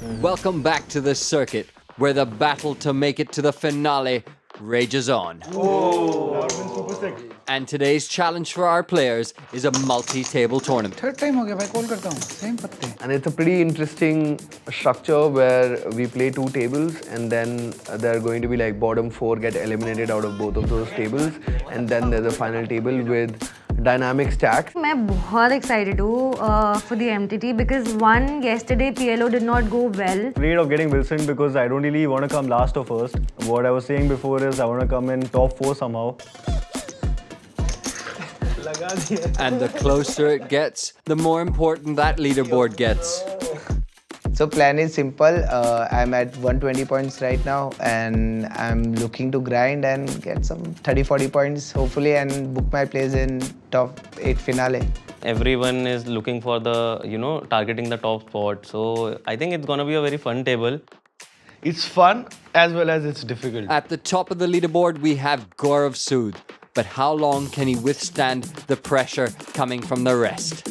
Welcome back to the circuit, where the battle to make it to the finale rages on. And today's challenge for our players is a multi-table tournament. Third time हो गया भाई, call करता हूँ, same पत्ते. And it's a pretty interesting structure where we play 2 tables and then there are going to be like bottom 4 get eliminated out of both of those tables, and then there's a final table with dynamic stacks. I'm very excited for the MTT because one, yesterday PLO did not go well. Afraid of getting Wilson because I don't really want to come last or first. What I was saying before is I want to come in top 4 somehow. And the closer it gets, the more important that leaderboard gets. So plan is simple. I'm at 120 points right now and I'm looking to grind and get some 30-40 points hopefully and book my place in top 8 finale. Everyone is looking for the, targeting the top spot. So I think it's going to be a very fun table. It's fun as well as it's difficult. At the top of the leaderboard, we have Gaurav Sood. But how long can he withstand the pressure coming from the rest?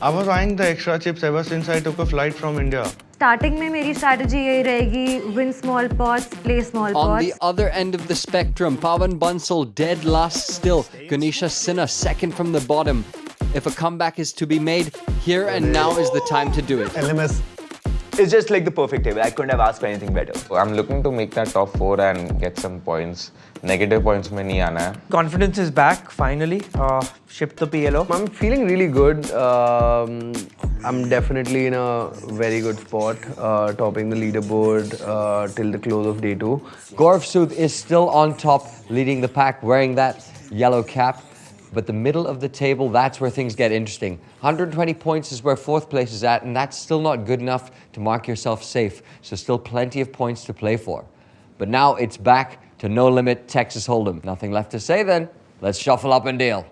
I was eyeing the extra chips ever since I took a flight from India. Starting में मेरी strategy यही रहेगी, win small pots, play small pots. On the other end of the spectrum, Pawan Bansal dead last still. Ganesha Sinha second from the bottom. If a comeback is to be made, here and now is the time to do it. LMS. It's just like the perfect table. I couldn't have asked for anything better. I'm looking to make that top 4 and get some points. Negative points mein nahi aana hai. Confidence is back finally. Shipped the PLO. I'm feeling really good. I'm definitely in a very good spot, topping the leaderboard till the close of day 2. Gaurav Sood is still on top, leading the pack, wearing that yellow cap. But the middle of the table, that's where things get interesting. 120 points is where 4th place is at, and that's still not good enough to mark yourself safe. So still plenty of points to play for. But now it's back to no limit Texas Hold'em. Nothing left to say then. Let's shuffle up and deal.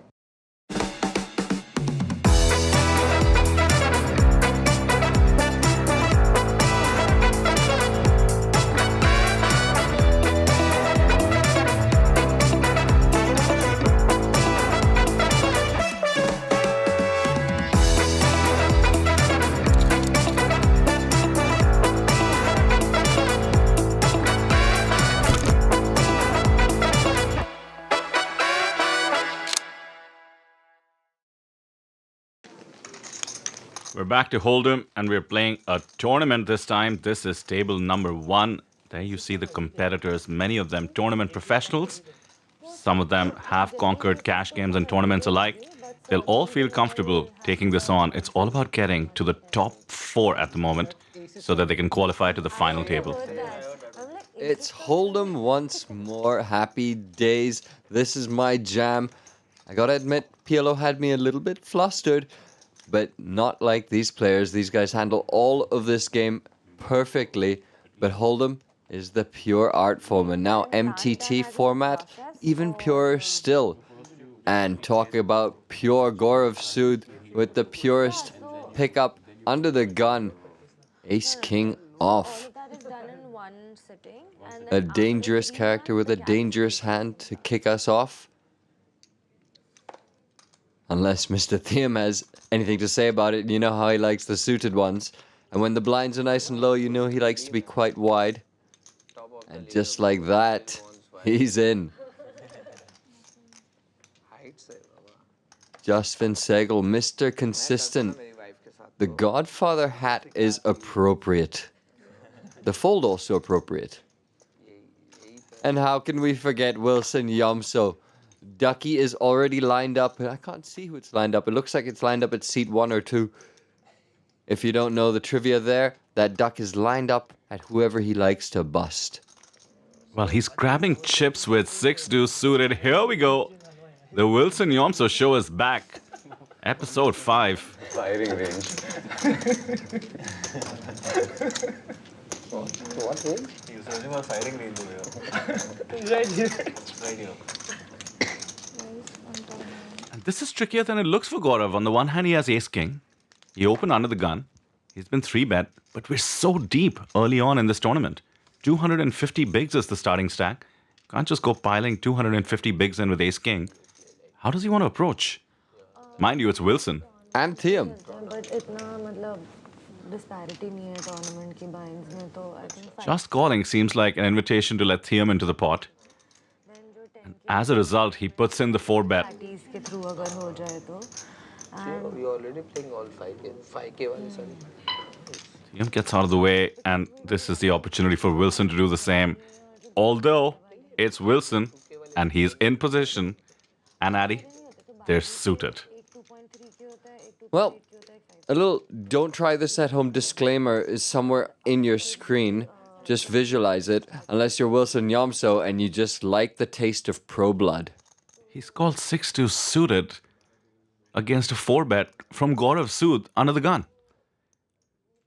We're back to Hold'em and we're playing a tournament this time. This is table number 1. There you see the competitors, many of them tournament professionals. Some of them have conquered cash games and tournaments alike. They'll all feel comfortable taking this on. It's all about getting to the top 4 at the moment so that they can qualify to the final table. It's Hold'em once more. Happy days. This is my jam. I gotta admit, PLO had me a little bit flustered. But not like these players. These guys handle all of this game perfectly. But Hold'em is the pure art form. And now MTT format, even purer still. And talk about pure Gaurav Sood with the purest pickup under the gun. Ace-King off. A dangerous character with a dangerous hand to kick us off. Unless Mr. Thiam has anything to say about it. You know how he likes the suited ones. And when the blinds are nice and low, you know he likes to be quite wide. And just like that, he's in. Jasvin Sehgal, Mr. Consistent. The Godfather hat is appropriate. The fold also appropriate. And how can we forget Wilson Yomso? Ducky is already lined up. I can't see who it's lined up. It looks like it's lined up at seat 1 or 2. If you don't know the trivia there, that duck is lined up at whoever he likes to bust. Well, he's grabbing chips with 6 deuce suited. Here we go. The Wilson Yomso show is back. Episode 5. Firing range. What range? He's using a firing range over here. Right here. Right here. And this is trickier than it looks for Gaurav. On the one hand, he has Ace-King. He opened under the gun. He's been 3-bet. But we're so deep early on in this tournament. 250 bigs is the starting stack. Can't just go piling 250 bigs in with Ace-King. How does he want to approach? Mind you, it's Wilson. and Thiam. But इतना मतलब disparity नहीं है tournament की binds में, तो I think Just calling seems like an invitation to let Thiam into the pot. And as a result, he puts in the 4-bet. parties के through अगर हो जाए तो. You're already playing all 5K wali sorry. Thiam gets out of the way, and this is the opportunity for Wilson to do the same. Although it's Wilson, and he's in position, and Addy, they're suited. Well, a little don't try this at home disclaimer is somewhere in your screen. Just visualize it, unless you're Wilson Yamso and you just like the taste of pro blood. He's called 6-2 suited against a 4-bet from Gaurav Sood under the gun.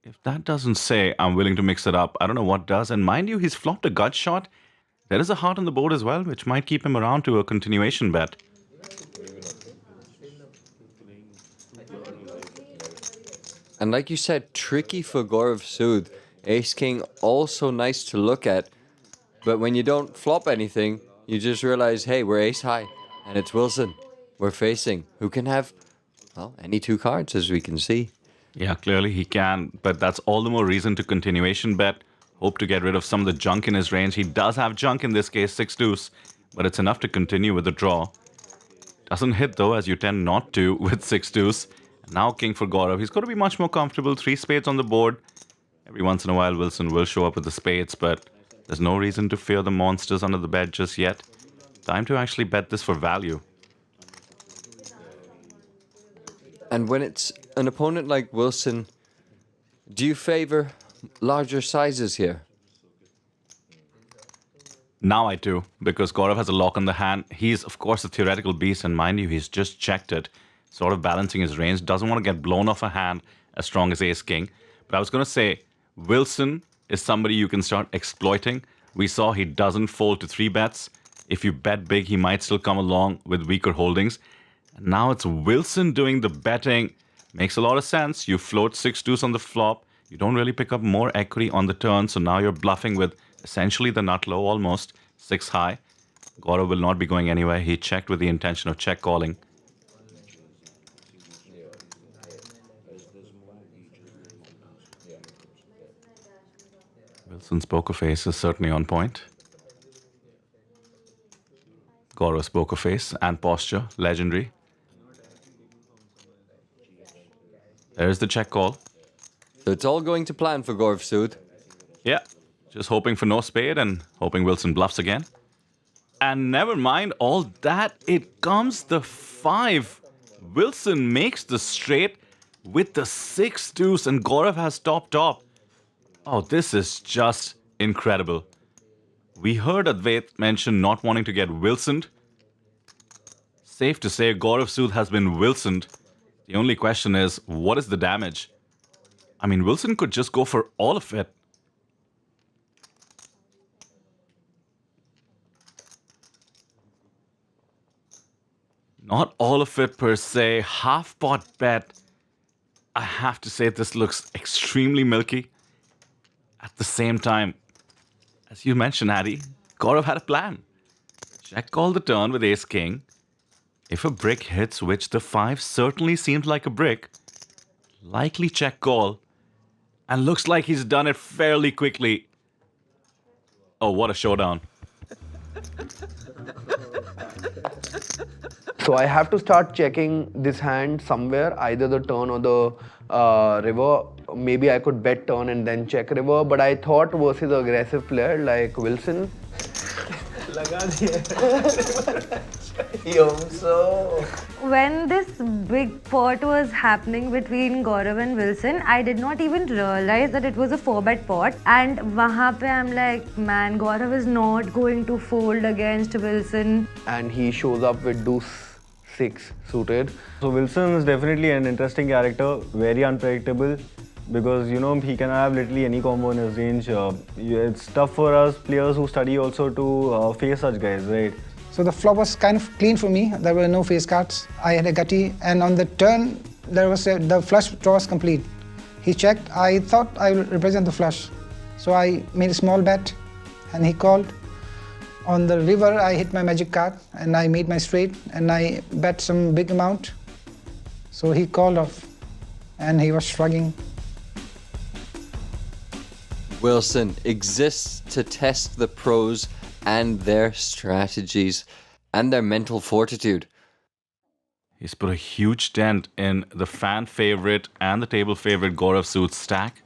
If that doesn't say I'm willing to mix it up, I don't know what does. And mind you, he's flopped a gut shot. There is a heart on the board as well, which might keep him around to a continuation bet. And like you said, tricky for Gaurav Sood. Ace King also nice to look at. But when you don't flop anything, you just realize, hey, we're ace high. And it's Wilson. We're facing. Who can have, well, any two cards, as we can see. Yeah, clearly he can. But that's all the more reason to continuation bet. Hope to get rid of some of the junk in his range. He does have junk in this case, 6-2s. But it's enough to continue with the draw. Doesn't hit though, as you tend not to with 6-2s. Now king for Gaurav. He's got to be much more comfortable. 3 spades on the board. Every once in a while, Wilson will show up with the spades, but there's no reason to fear the monsters under the bed just yet. Time to actually bet this for value. And when it's an opponent like Wilson, do you favor larger sizes here? Now I do, because Gaurav has a lock on the hand. He's, of course, a theoretical beast, and mind you, he's just checked it. Sort of balancing his range. Doesn't want to get blown off a hand as strong as Ace-King. But I was going to say, Wilson is somebody you can start exploiting. We saw he doesn't fold to 3 bets. If you bet big, he might still come along with weaker holdings. And now it's Wilson doing the betting. Makes a lot of sense. You float 6-2s on the flop. You don't really pick up more equity on the turn. So now you're bluffing with essentially the nut low almost. 6 high. Gaurav will not be going anywhere. He checked with the intention of check calling. Wilson's poker face is certainly on point. Gaurav's poker face and posture, legendary. There's the check call. So it's all going to plan for Gaurav Sood. Yeah, just hoping for no spade and hoping Wilson bluffs again. And never mind all that, it comes the 5. Wilson makes the straight with the 6-2s and Gaurav has top. Oh, this is just incredible. We heard Advait mention not wanting to get Wilsoned. Safe to say Gaurav Sood has been Wilsoned. The only question is, what is the damage? I mean, Wilson could just go for all of it. Not all of it per se. Half pot bet. I have to say this looks extremely milky. At the same time, as you mentioned, Addy, Gaurav had a plan. Check call the turn with Ace-King. If a brick hits, which the 5 certainly seems like a brick, likely check call. And looks like he's done it fairly quickly. Oh, what a showdown. So I have to start checking this hand somewhere, either the turn or the river. Maybe I could bet turn and then check river, but I thought versus an aggressive player like Wilson. When this big pot was happening between Gaurav and Wilson, I did not even realize that it was a 4-bet pot. And wahan pe I'm like, man, Gaurav is not going to fold against Wilson. And he shows up with deuce 6 suited. So Wilson is definitely an interesting character, very unpredictable. Because, you know, he can have literally any combo in his range. It's tough for us players who study also to face such guys, right? So the flop was kind of clean for me. There were no face cards. I had a gutty, and on the turn, there was the flush draw was complete. He checked. I thought I would represent the flush. So I made a small bet, and he called. On the river, I hit my magic card, and I made my straight, and I bet some big amount. So he called off and he was shrugging. Wilson exists to test the pros and their strategies and their mental fortitude. He's put a huge dent in the fan favorite and the table favorite Gaurav Sood's stack.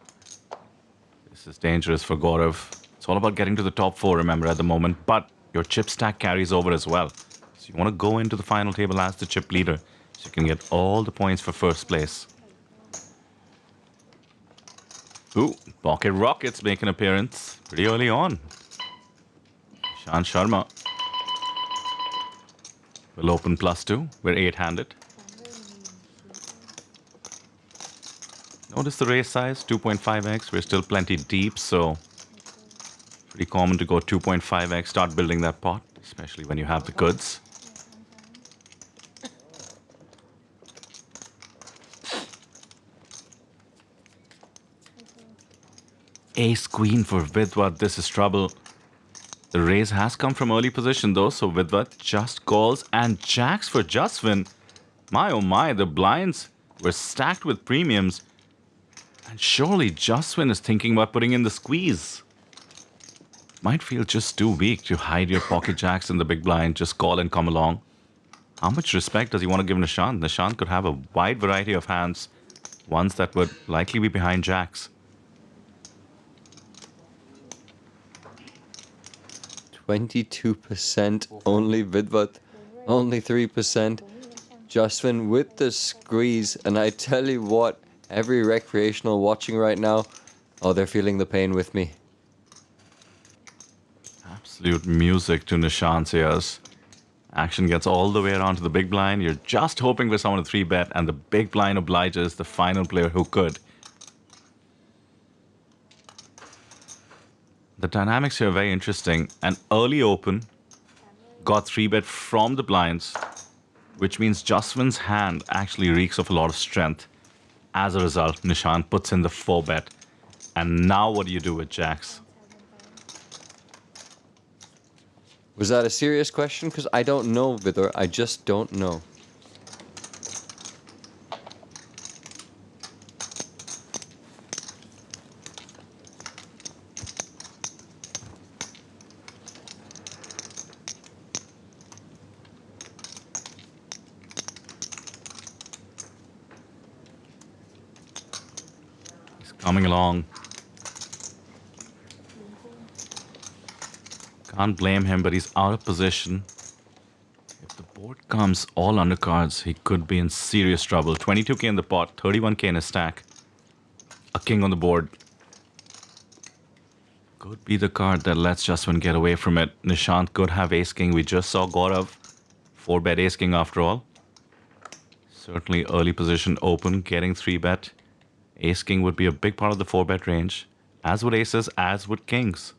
This is dangerous for Gaurav. It's all about getting to the top 4, remember, at the moment, but your chip stack carries over as well. So you want to go into the final table as the chip leader so you can get all the points for first place. Ooh, Pocket Rockets make an appearance pretty early on. Nishant Sharma will open +2. We're 8-handed. Notice the raise size, 2.5x. We're still plenty deep, so pretty common to go 2.5x, start building that pot, especially when you have the goods. Ace Queen for Vidwat, this is trouble. The raise has come from early position though, so Vidwat just calls, and jacks for Jaswin. My oh my, the blinds were stacked with premiums, and surely Jaswin is thinking about putting in the squeeze. Might feel just too weak to hide your pocket jacks in the big blind, just call and come along. How much respect does he want to give Nishant? Nishant could have a wide variety of hands, ones that would likely be behind jacks. 22% only Vidwat, only 3%. Jaswin with the squeeze, and I tell you what, every recreational watching right now, oh, they're feeling the pain with me. Absolute music to Nishant's ears. Action gets all the way around to the big blind. You're just hoping for someone to 3-bet, and the big blind obliges the final player who could. The dynamics here are very interesting. An early open got 3-bet from the blinds, which means Jaswin's hand actually reeks of a lot of strength. As a result, Nishant puts in the 4-bet. And now what do you do with jacks? Was that a serious question? Because I don't know, Vidor. I just don't know. Coming along. Can't blame him, but he's out of position. If the board comes all undercards, he could be in serious trouble. 22k in the pot, 31k in his stack. A king on the board. Could be the card that lets Jaswin get away from it. Nishant could have ace-king. We just saw Gaurav 4-bet ace-king after all. Certainly early position open, getting 3-bet. Ace-king would be a big part of the 4-bet range, as would aces, as would kings.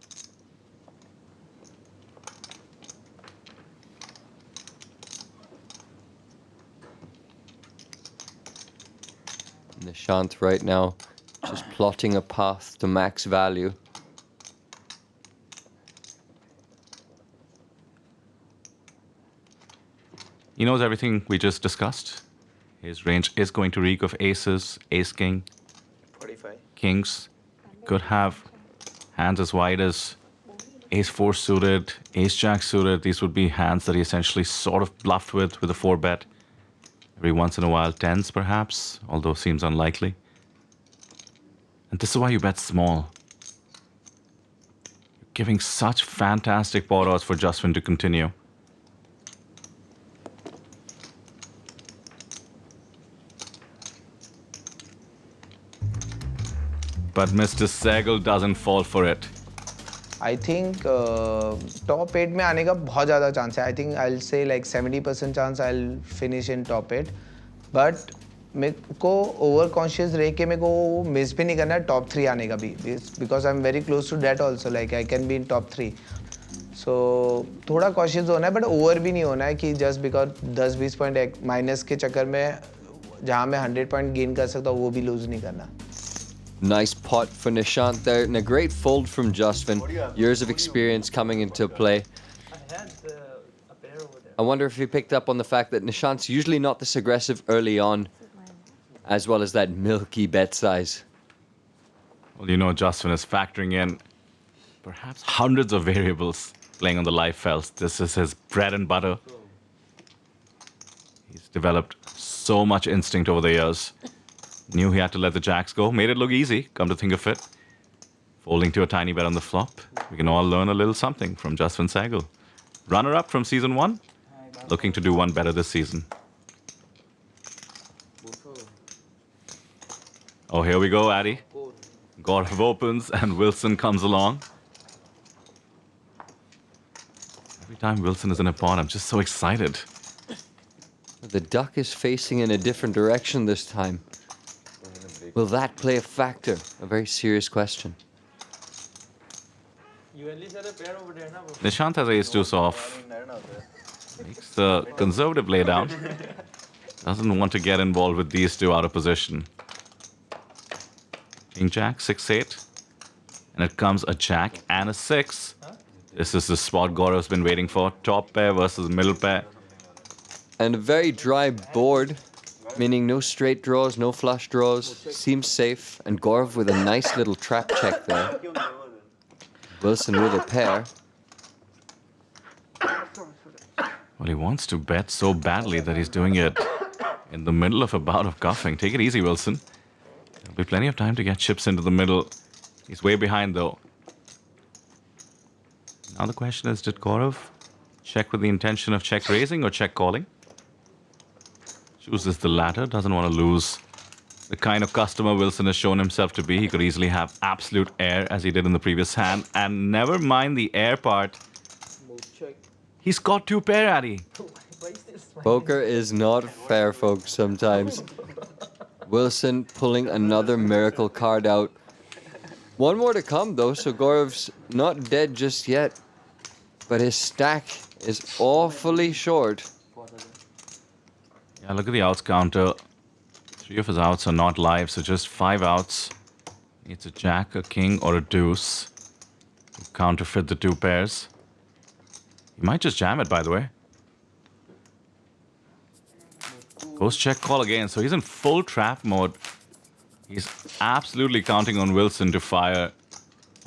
Nishant right now just plotting a path to max value. He knows everything we just discussed. His range is going to reek of aces, ace-king, 45. Kings. Could have hands as wide as ace-4 suited, ace-jack suited. These would be hands that he essentially sort of bluffed with a 4-bet. Every once in a while, 10s perhaps, although seems unlikely. And this is why you bet small. You're giving such fantastic pot odds for Jaswin to continue. But Mr. Sehgal doesn't fall for it. I think top 8 में आने का बहुत ज़्यादा chance है. I think I'll say like 70% chance I'll finish in top 8. But मेरे को over conscious रह के मेरे को miss भी नहीं करना है top 3 आने का भी. Because I'm very close to that also. Like I can be in top 3. So थोड़ा cautious होना है, but over भी नहीं होना है कि just because 10-20 point minus के चक्कर में जहाँ मैं 100 point gain कर सकता हूँ वो भी lose नहीं करना. Nice pot for Nishant there, and a great fold from Jaswin. Years of experience coming into play. I wonder if he picked up on the fact that Nishant's usually not this aggressive early on. as well as that milky bet size. Well, you know, Justin is factoring in perhaps hundreds of variables playing on the live fells. This is his bread and butter. He's developed so much instinct over the years. Knew he had to let the jacks go. Made it look easy, come to think of it. Folding to a tiny bet on the flop. We can all learn a little something from Justin Sehgal. Runner-up from season 1. Looking to do one better this season. Oh, here we go, Addy. Gaurav opens and Wilson comes along. Every time Wilson is in a pot, I'm just so excited. The duck is facing in a different direction this time. Will that play a factor? A very serious question. Nishant has ace-2 off. Makes the conservative laydown. Doesn't want to get involved with these two out of position. King Jack, 6-8. And it comes a Jack and a 6. This is the spot Gaurav's been waiting for. Top pair versus middle pair. And a very dry board, meaning no straight draws, no flush draws. Seems safe. And Gaurav with a nice little trap check there. Wilson with a pair. Well, he wants to bet so badly that he's doing it in the middle of a bout of guffing. Take it easy, Wilson. There'll be plenty of time to get chips into the middle. He's way behind, though. Now the question is, did Gaurav check with the intention of check raising or check calling? Chooses the latter. Doesn't want to lose the kind of customer Wilson has shown himself to be. He could easily have absolute air, as he did in the previous hand. And never mind the air part. He's got 2 pair, Addy. Poker is not fair, folks, sometimes. Wilson pulling another miracle card out. One more to come, though, so Gaurav's not dead just yet. But his stack is awfully short. Yeah, look at the outs counter. 3 of his outs are not live, so just 5 outs. It's a jack, a king, or a deuce to counterfeit the 2 pairs. He might just jam it, by the way. Goes check call again, so he's in full trap mode. He's absolutely counting on Wilson to fire,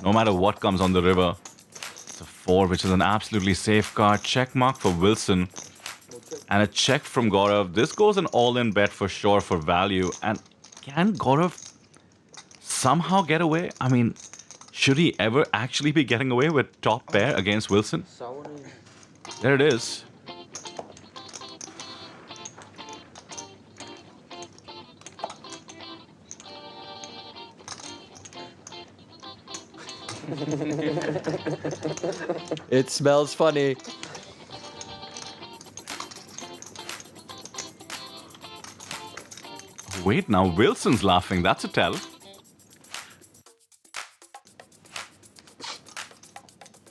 no matter what comes on the river. It's a 4, which is an absolutely safe card. Check mark for Wilson. And a check from Gaurav. This goes an all-in bet for sure for value. And can Gaurav somehow get away? I mean, should he ever actually be getting away with top pair against Wilson? There it is. It smells funny. Wait, now Wilson's laughing. That's a tell.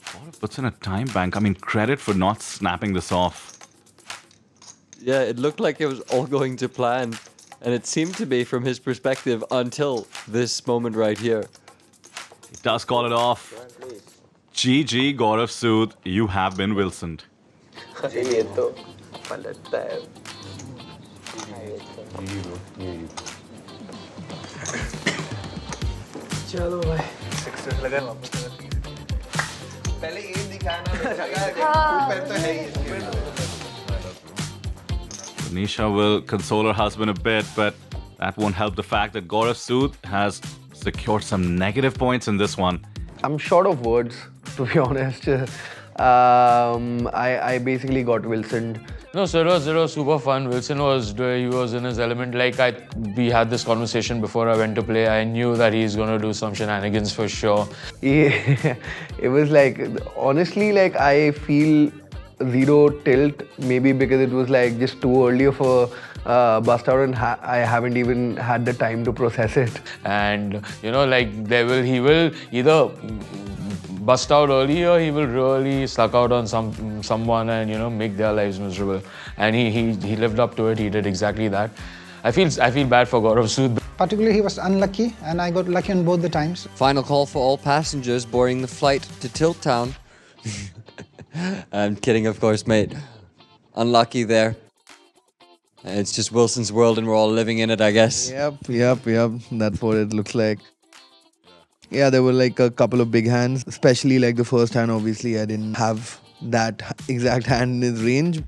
Gaurav puts in a time bank. I mean, credit for not snapping this off. Yeah, it looked like it was all going to plan. And it seemed to be from his perspective until this moment right here. He does call it off. GG, Gaurav Sood. You have been Wilsoned. चलो भाई success लगा वापस पहले ये दिखाना ऊपर तो है ही Nisha will console her husband a bit, but that won't help the fact that Gaurav Sood has secured some negative points in this one. I'm short of words, to be honest. I basically got Wilson. No, so it was super fun. Wilson he was in his element. Like we had this conversation before I went to play. I knew that he's going to do some shenanigans for sure. Yeah, it was like, honestly, like I feel zero tilt, maybe because it was like just too early of a bust out and I haven't even had the time to process it. And you know, like he will either bust out early or he will really suck out on someone and, you know, make their lives miserable. And he lived up to it. He did exactly that. I feel bad for Gaurav Sood. Particularly, he was unlucky, and I got lucky on both the times. Final call for all passengers boarding the flight to Tilt Town. I'm kidding, of course, mate. Unlucky there. And it's just Wilson's world and we're all living in it, I guess. Yep. That's what it looks like. Yeah, there were like a couple of big hands, especially like the first hand. Obviously, I didn't have that exact hand in his range.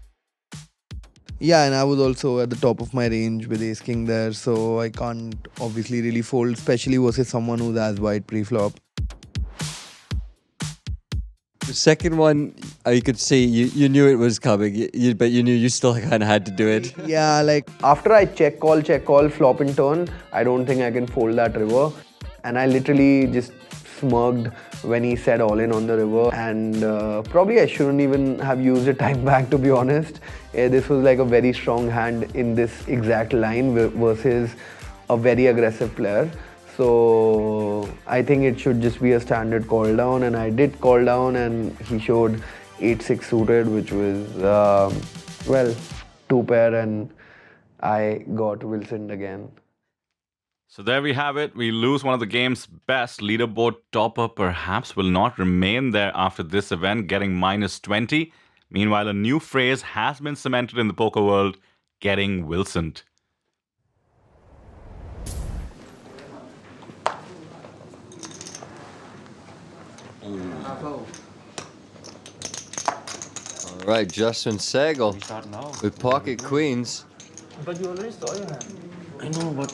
Yeah, and I was also at the top of my range with ace king there, so I can't obviously really fold, especially versus someone who's as wide pre-flop. The second one, you could see, you knew it was coming, but you knew you still kind of had to do it. Yeah, like after I check call, flop and turn, I don't think I can fold that river. And I literally just smirked when he said all in on the river. And probably I shouldn't even have used a time bank, to be honest. This was like a very strong hand in this exact line versus a very aggressive player. So I think it should just be a standard call down, and I did call down, and he showed 8-6 suited, which was well, 2 pair, and I got Wilson again. So there we have it. We lose one of the game's best. Leaderboard topper perhaps will not remain there after this event, getting -20. Meanwhile, a new phrase has been cemented in the poker world, getting Wilsoned. All right, Justin Segal with pocket queens. But you already saw your hand. I know, but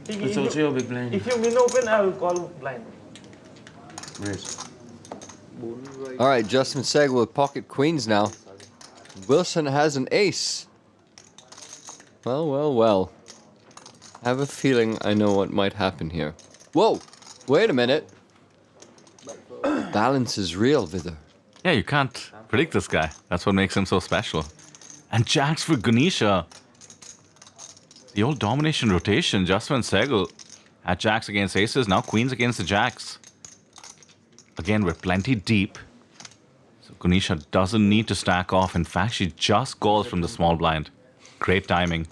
it's also your big blind. If you win open, I will call blind. All right, Justin Segal with pocket queens now. Wilson has an ace. Well. I have a feeling I know what might happen here. Whoa, wait a minute. Balance is real, Vidar. Yeah, you can't predict this guy. That's what makes him so special. And jacks for Ganesha. The old domination rotation, Justin Segal had jacks against aces, now queens against the jacks. Again, we're plenty deep. So Ganesha doesn't need to stack off. In fact, she just calls from the small blind. Great timing.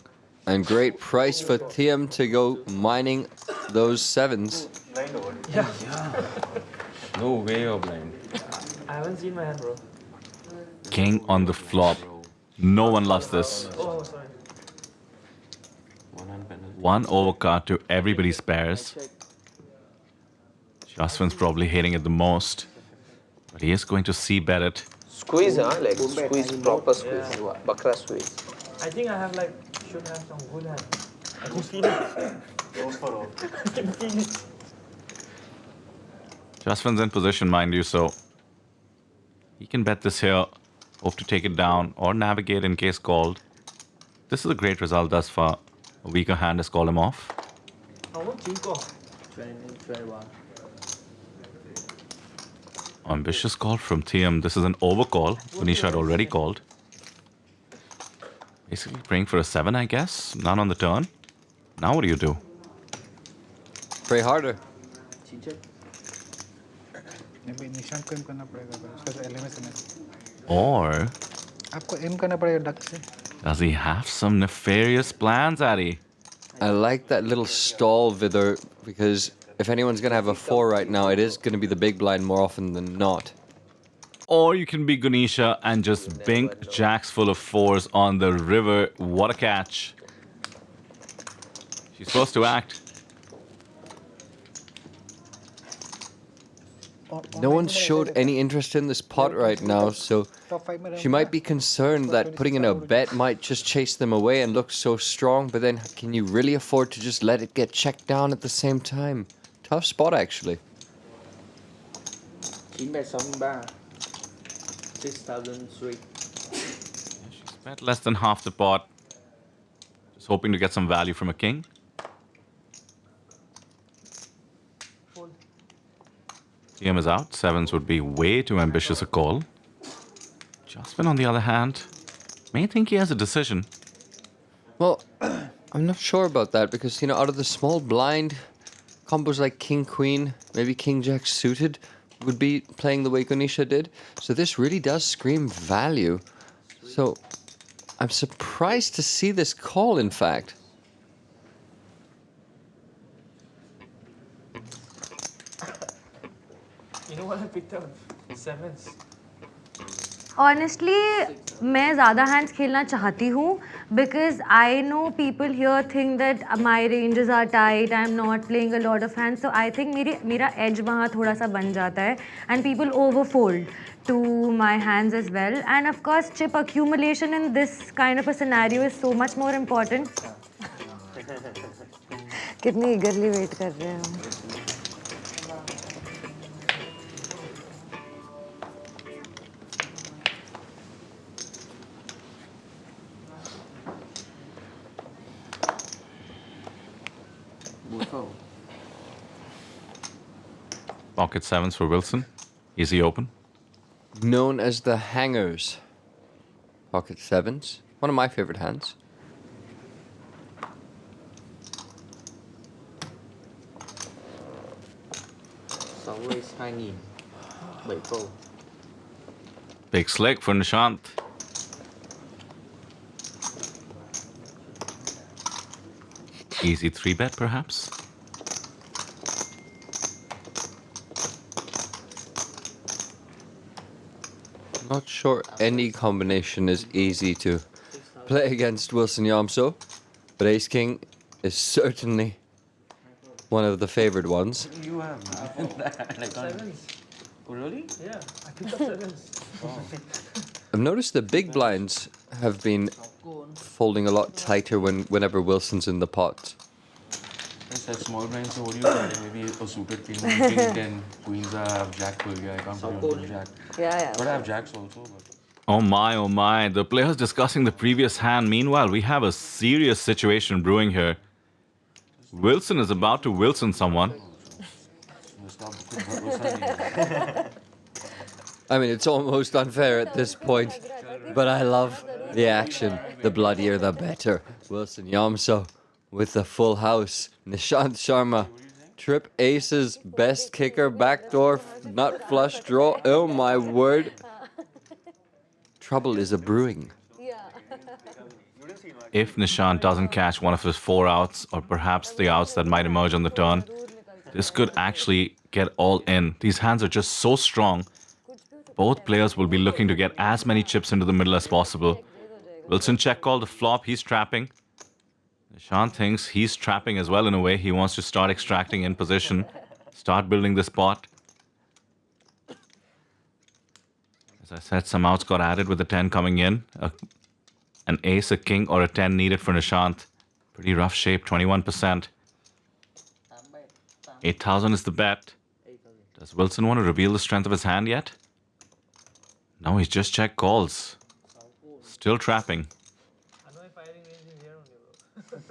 And great price for Thiam to go mining those sevens. Yeah. No way you're blind. I haven't seen my hand, bro. King on the flop. No one loves this. Oh, sorry. One overcard to everybody's pairs. Jaswin's probably hating it the most. But he is going to bet it. Squeeze, huh? Like squeeze, proper squeeze. Yeah. Bakra squeeze. I think I have should have some good hand. I can feel it. I can feel it. Jaswin's in position, mind you, so he can bet this here, hope to take it down, or navigate in case called. This is a great result thus far. A weaker hand has called him off. Ambitious call from Thiam. This is an overcall. Ganesha had already called. Basically praying for a 7, I guess. None on the turn. Now what do you do? Pray harder. Or does he have some nefarious plans, Addy? I like that little stall, Vidar, because if anyone's going to have a 4 right now, it is going to be the big blind more often than not. Or you can be Ganesha and just bink jacks full of 4s on the river. What a catch. She's supposed to act. No one showed any interest in this pot right now, so she might be concerned that putting in a bet might just chase them away and look so strong, but then can you really afford to just let it get checked down at the same time? Tough spot, actually. 6,003. She's bet less than half the pot. Just hoping to get some value from a king. Thiam is out. 7s would be way too ambitious a call. Jaswin, on the other hand, may think he has a decision. Well, I'm not sure about that because, out of the small blind, combos like King Queen, maybe King Jack suited would be playing the way Ganesha did. So this really does scream value. So I'm surprised to see this call, in fact. You know what I picked up? 7s. Honestly, मैं ज़्यादा hands खेलना चाहती हूँ because I know people here think that my ranges are tight. I'm not playing a lot of hands, so I think मेरा edge वहाँ थोड़ा सा बन जाता है and people overfold to my hands as well. And of course, chip accumulation in this kind of a scenario is so much more important. कितनी eagerly wait कर रहे हैं हम. Pocket sevens for Wilson. Easy open. Known as the hangers. Pocket sevens. One of my favorite hands. Always tiny. Wait, go. Big slick for Nishant. Easy 3-bet perhaps. Not sure any combination is easy to play against Wilson Yamso, but Ace King is certainly one of the favored ones. You have sevens. Oh, really? Yeah, I picked up sevens. I've noticed the big blinds have been folding a lot tighter whenever Wilson's in the pot. I said small blinds, so what do you say? Maybe a suited king, king 10, queens I have jack full, yeah, I can't put on jack. Yeah. But I have jacks also. But... Oh my. The players discussing the previous hand. Meanwhile, we have a serious situation brewing here. Wilson is about to Wilson someone. I mean, it's almost unfair at this point, but I love the action. The bloodier, the better. Wilson Yamso with the full house. Nishant Sharma. Trip aces, best kicker, backdoor, nut flush draw. Oh my word. Trouble is a brewing. If Nishant doesn't catch one of his 4 outs, or perhaps the outs that might emerge on the turn, this could actually get all in. These hands are just so strong. Both players will be looking to get as many chips into the middle as possible. Wilson check call the flop, he's trapping. Nishant thinks he's trapping as well in a way. He wants to start extracting in position, start building this pot. As I said, some outs got added with the 10 coming in. An ace, a king, or a 10 needed for Nishant. Pretty rough shape, 21%. 8,000 is the bet. Does Wilson want to reveal the strength of his hand yet? No, he's just check calls. Still trapping. Hanoi firing range is here only,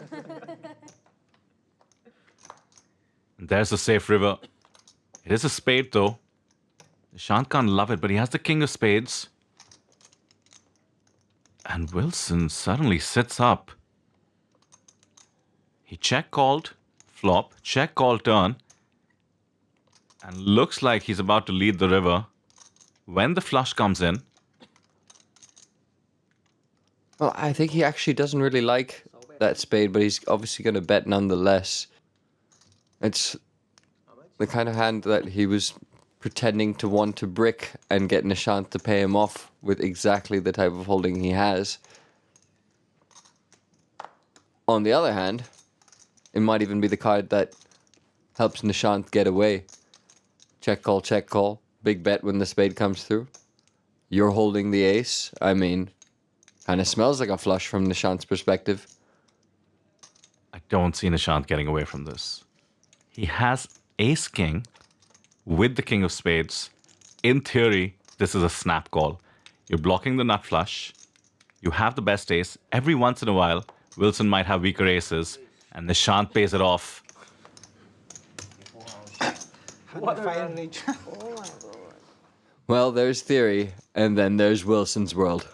bro. And there's the safe river. It is a spade, though. Nishant can't love it, but he has the king of spades. And Wilson suddenly sits up. He check called, flop, check call turn, and looks like he's about to lead the river. When the flush comes in. Well, I think he actually doesn't really like that spade, but he's obviously going to bet nonetheless. It's the kind of hand that he was pretending to want to brick and get Nishant to pay him off with exactly the type of holding he has. On the other hand, it might even be the card that helps Nishant get away. Check call, big bet when the spade comes through. You're holding the ace. I mean, kind of smells like a flush from Nishant's perspective. I don't see Nishant getting away from this. He has ace king with the king of spades. In theory, this is a snap call. You're blocking the nut flush. You have the best ace. Every once in a while, Wilson might have weaker aces, and Nishant pays it off. What a fire range. Well, there's theory, and then there's Wilson's world.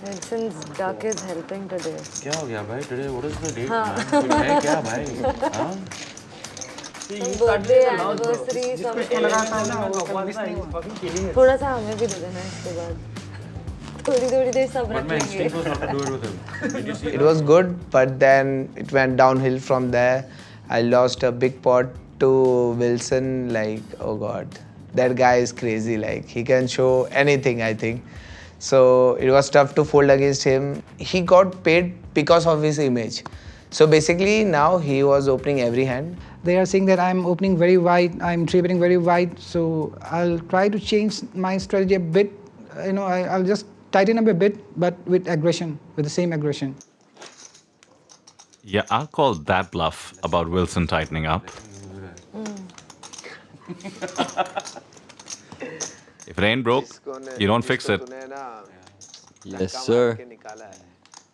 Wilson's duck is helping today. क्या हो गया भाई? Today what is the date? हाँ. कुछ है क्या भाई? हाँ? Birthday, anniversary, सब थोड़ा सा हमें भी दे देना इसके बाद. थोड़ी देर सब But my रखेंगे. instinct was not to do it with him. Did you see It was good, but then it went downhill from there. I lost a big pot to Wilson. Like, oh God, that guy is crazy. Like, he can show anything, I think. So it was tough to fold against him. He got paid because of his image. So basically now he was opening every hand. They are saying that I'm opening very wide, I'm three betting very wide, so I'll try to change my strategy a bit. I'll just tighten up a bit, but with aggression, with the same aggression. Yeah, I'll call that bluff about Wilson tightening up. If it ain't broke, you don't fix it. Yes, sir.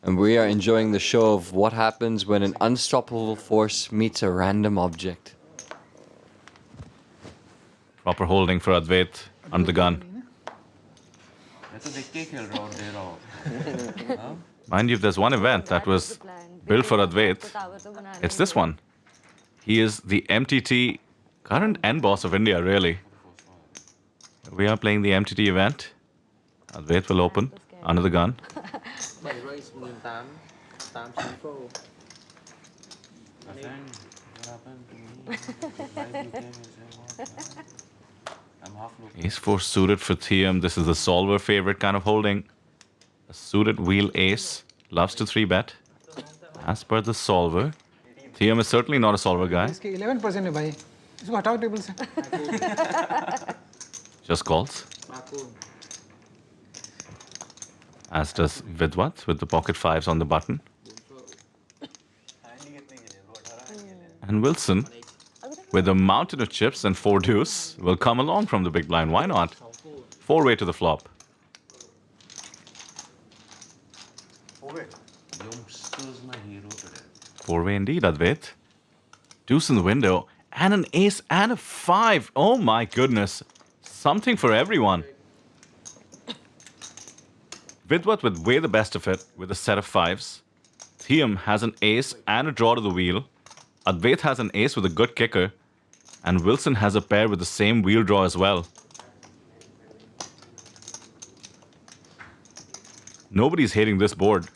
And we are enjoying the show of what happens when an unstoppable force meets a random object. Proper holding for Advait under the gun. Mind you, if there's one event that was built for Advait, it's this one. He is the MTT current end boss of India, really. We are playing the MTT event. Advait will open under the gun. Ace 4 suited for Thiam. This is the solver favorite kind of holding. A suited wheel ace. Loves to 3-bet. As per the solver. Thiam is certainly not a solver guy. 11% है भाई. इसको हटाओ table से. Just calls. As does Vidwat with the pocket fives on the button. And Wilson, with a mountain of chips and 4 deuce, will come along from the big blind. Why not? 4-way to the flop. 4-way indeed, Advait. Deuce in the window, and an ace and a 5. Oh my goodness. Something for everyone. Vidwat with way the best of it with a set of 5s. Thiam has an ace and a draw to the wheel. Advait has an ace with a good kicker. And Wilson has a pair with the same wheel draw as well. Nobody's hating this board.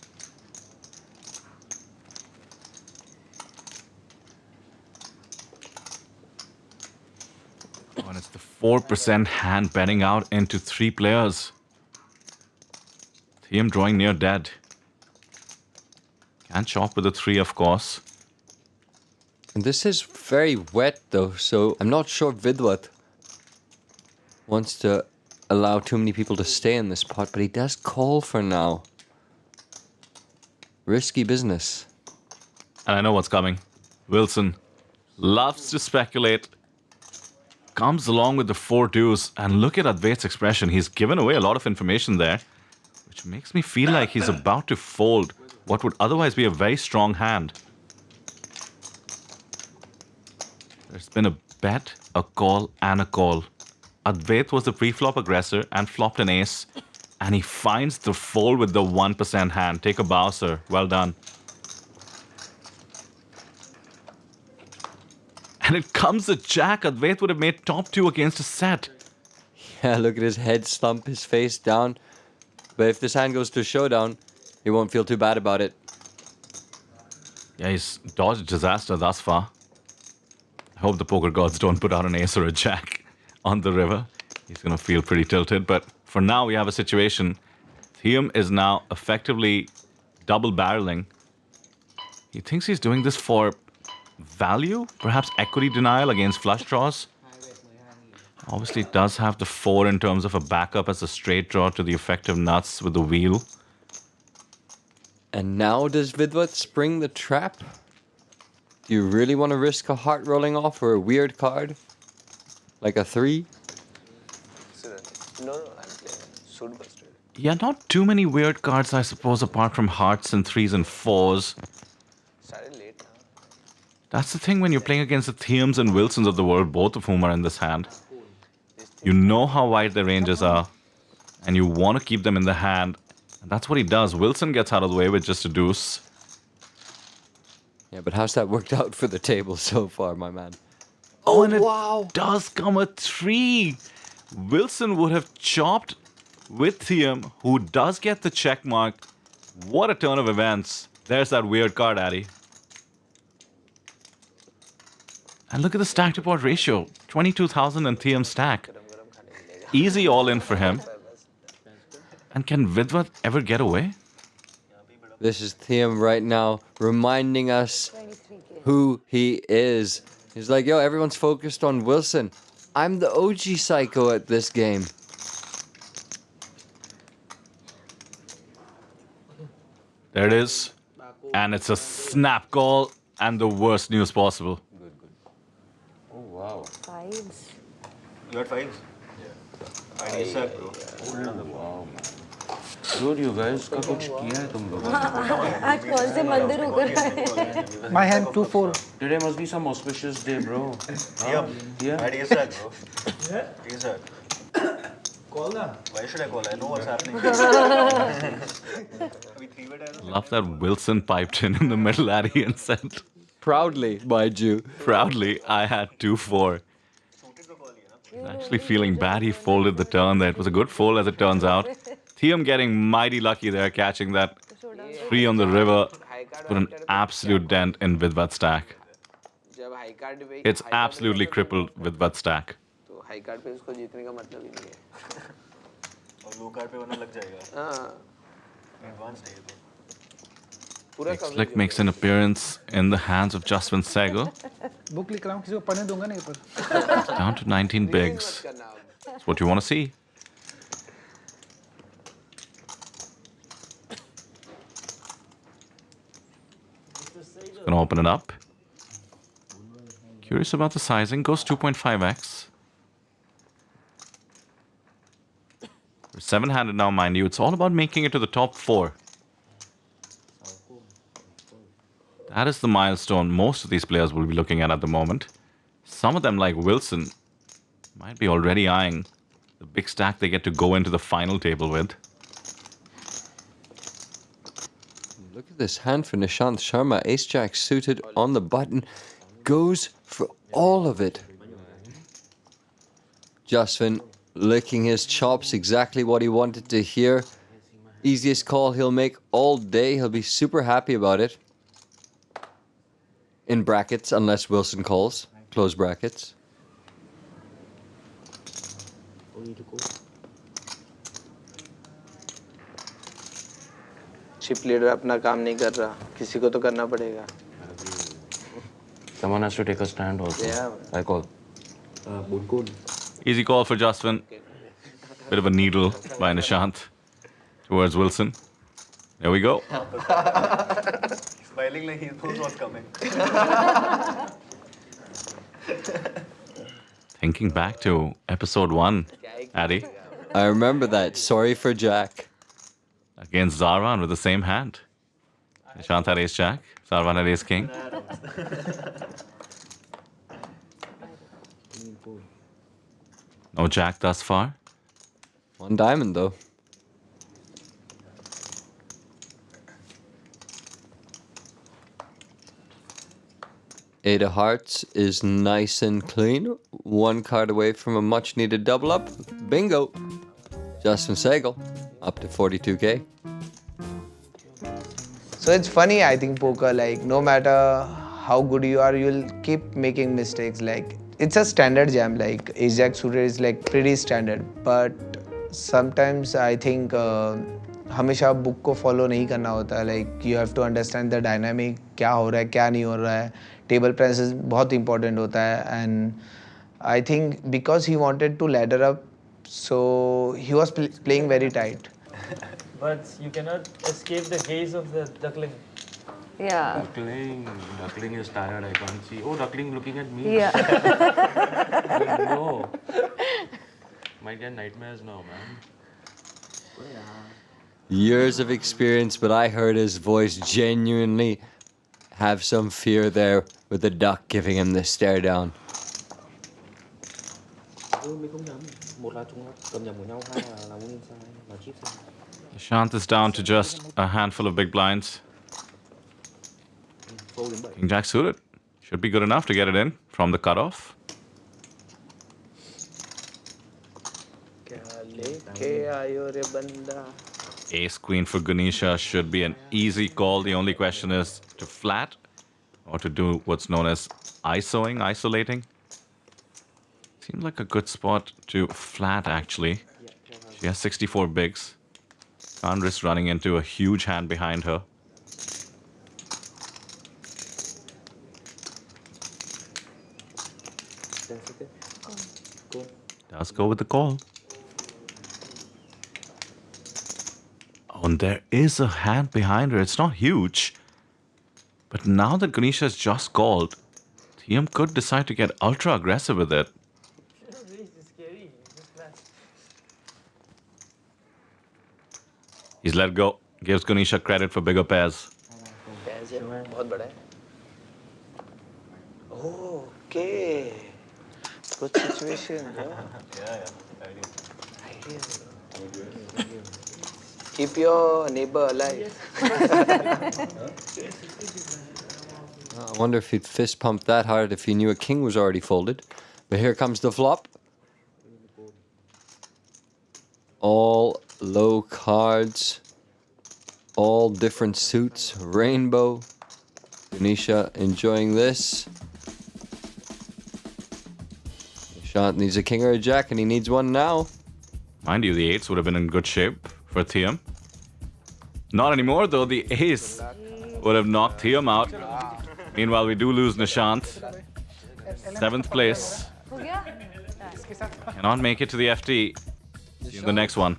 Oh, and it's the 4% hand betting out into 3 players. Thiam drawing near dead. Can't chop with a 3, of course. And this is very wet though, so I'm not sure Vidwat wants to allow too many people to stay in this pot, but he does call for now. Risky business. And I know what's coming. Wilson loves to speculate. Comes along with the 4 deuce, and look at Advait's expression. He's given away a lot of information there, which makes me feel like he's about to fold what would otherwise be a very strong hand. There's been a bet, a call, and a call. Advait was the pre-flop aggressor and flopped an ace, and he finds the fold with the 1% hand. Take a bow, sir. Well done. And it comes a jack. Advait would have made top 2 against a set. Yeah, look at his head slump, his face down. But if this hand goes to showdown, he won't feel too bad about it. Yeah, he's dodged disaster thus far. I hope the poker gods don't put out an ace or a jack on the river. He's going to feel pretty tilted. But for now, we have a situation. Thiam is now effectively double barreling. He thinks he's doing this for value, perhaps equity denial against flush draws. Obviously, it does have the 4 in terms of a backup as a straight draw to the effective nuts with the wheel. And now does Vidwat spring the trap? Do you really want to risk a heart rolling off or a weird card? Like a 3? No, I'm playing. Yeah, not too many weird cards, I suppose, apart from hearts and 3s and 4s. Started late now. That's the thing when you're playing against the Thiams and Wilsons of the world, both of whom are in this hand. You know how wide their ranges are, and you want to keep them in the hand. And that's what he does. Wilson gets out of the way with just a deuce. Yeah, but how's that worked out for the table so far, my man? Oh, and it does come a 3. Wilson would have chopped with Thiam, who does get the check mark. What a turn of events. There's that weird card, Addy. And look at the stack to pot ratio. 22,000 in TM stack. Easy all in for him. And can Vidwat ever get away? This is Thiam right now, reminding us who he is. He's like, yo, everyone's focused on Wilson. I'm the OG psycho at this game. There it is. And it's a snap call and the worst news possible. Oh, wow. Fives. You had fives? Yeah. I suck, bro. Oh, wow, man. Dude, you guys का कुछ किया है तुम लोगों ने? आज कौन से मंदिर होकर आए? My hand 2-4. Today must be some auspicious day, bro. Yep. Yeah. I had ace suck, bro. Yeah? Ace suck. Call na. Why should I call? I know what's happening. Love that Wilson piped in the middle Addy and said, proudly, mind you. Proudly, I had 2-4. Actually feeling bad he folded the turn there. It was a good fold as it turns out. Thiam getting mighty lucky there, catching that 3 on the river. Put an absolute dent in Vidwat's stack. It's absolutely crippled Vidwat's stack. High card पे उसको जीतने का मतलब ही नहीं है और लो card पे वरना लग जाएगा हाँ एडवांस नहीं है पूरा Slick makes an appearance in the hands of Jaswant Sehgal. Book लिख रहा हूँ किसी को पढ़ने दूंगा नहीं पर Down to 19 bigs. That's what you want to see. Gonna open it up. Curious about the sizing. Goes 2.5x. We're 7-handed now, mind you. It's all about making it to the top 4. That is the milestone most of these players will be looking at the moment. Some of them, like Wilson, might be already eyeing the big stack they get to go into the final table with. Look at this hand for Nishant Sharma. Ace-Jack suited on the button. Goes for all of it. Jaswant licking his chops, exactly what he wanted to hear. Easiest call he'll make all day. He'll be super happy about it. In brackets, unless Wilson calls. Close brackets. Chip leader अपना काम नहीं कर रहा किसी को तो करना पड़ेगा Someone has to take a stand also. Yeah. I call. Easy call for Jaswant. Bit of a needle by Nishant towards Wilson. There we go. Smiling like he knows what's coming. Thinking back to episode 1, Addy, I remember that. Sorry for Jack. against Zarwan with the same hand. Nishant had ace-jack, Zarwan had ace-king. No jack thus far. One diamond, though. Eight of hearts is nice and clean. One card away from a much-needed double-up. Bingo! Justin Sehgal, up to 42K. So it's funny, I think, poker, like, no matter how good you are, you'll keep making mistakes. Like, it's a standard jam, like, ace-jack suited is, like, pretty standard. But sometimes, I think, हमेशा book को follow नहीं करना होता है. Like you have to understand the dynamic, क्या हो रहा है क्या नहीं हो रहा है. टेबल प्रेसेस बहुत इंपॉर्टेंट होता है. And I think because he wanted to ladder up, so he was playing very tight. But you cannot escape the gaze of the duckling. Yeah. Duckling is tired. I can't see. Oh, duckling looking at me. Yeah. No. Might get nightmares now, man. Years of experience, but I heard his voice genuinely have some fear there with the duck giving him the stare down. Nishant is down to just a handful of big blinds. King Jack suited. Should be good enough to get it in from the cutoff. Ace Queen for Ganesha should be an easy call. The only question is to flat or to do what's known as isolating. Seems like a good spot to flat, actually. She has 64 bigs. Can't risk running into a huge hand behind her. Does go with the call. Oh, and there is a hand behind her. It's not huge. But now that Ganesha has just called, TM could decide to get ultra aggressive with it. He's let go. Gives Ganesha credit for bigger pairs. Oh, okay. Good situation. Keep your neighbor alive. I wonder if he'd fist pump that hard if he knew a king was already folded. But here comes the flop. All low cards. All different suits. Rainbow. Ganesha enjoying this. Nishant needs a king or a jack, and he needs one now. Mind you, the eights would have been in good shape for TM. Not anymore, though. The ace would have knocked TM out. Meanwhile, we do lose Nishant. 7th place. Cannot make it to the FT. See you in the next one.